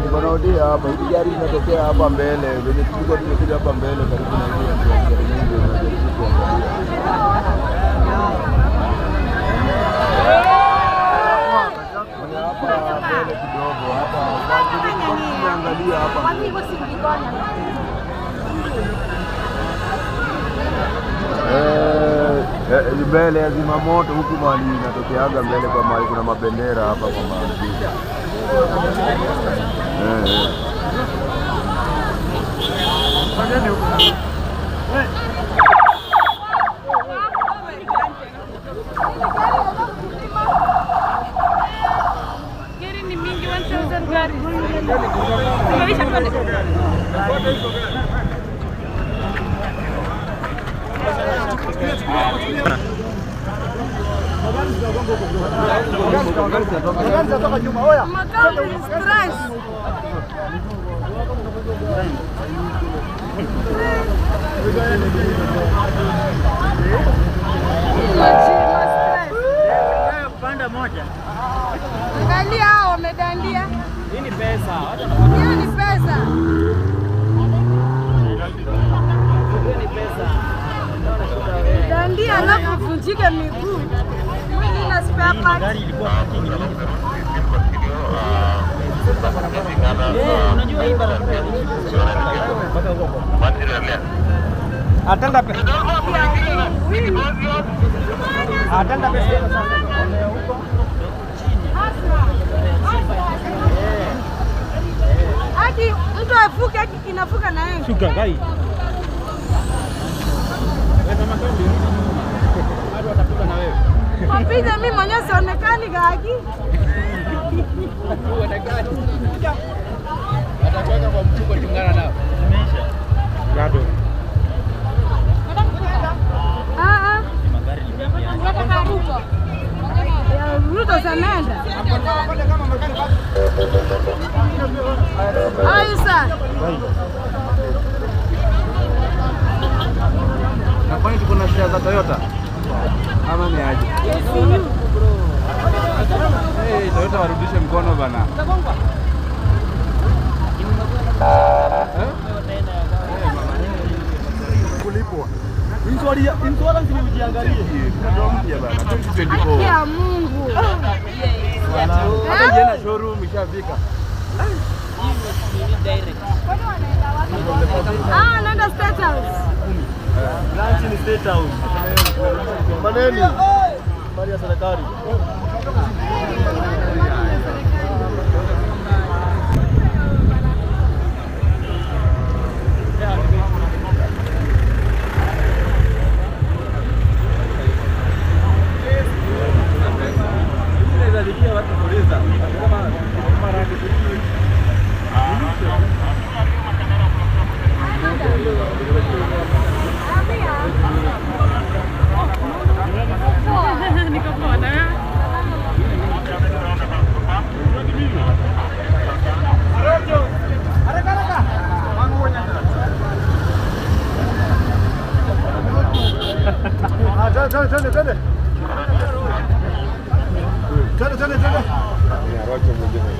Niko naodia hapa, hili gari linatokea hapa mbele, venye tulikuwa tumekuja hapa mbele karibu na hiyo hapa mbele kidogo hapa, angalia hapa mbele ya zimamoto huku mahali inatokeaga mbele kwa mahali kuna mabendera hapa kwa mahali. Gari ni mingi 1000 gari. Panda moja. Angalia hao wamedandia. Hii ni pesa. Hiyo ni pesa. Hii ni pesa. Dandia alafu vunjike miguu. Mwili na spare part. Gari ilikuwa parking na unajua hii barabara mpaka huko. Atenda pesa. Atenda pesa huko. Hadi mtu afuke hadi kinafuka na yeye. Shuka gai. Wapita mimi mwenyewe sionekani gaki. Atakwenda kwa mchuko chungana nao. Imeisha. Gado. Magari ni mengi. Ya Ruto Samenda. Aisa. Na kwani tuko na shida za Toyota? Ama ni aje? Toyota warudishe mkono bana. Kulipwa. Insurance ni ujiangalie. Ndio mpya bana. 2024. Ya Mungu. Hata jana showroom ishafika. Naenda State House. Lunch ni State House. Maneni. Mali ya serikali. twende twende. Twende twende twende. Ni Arocho mwingine.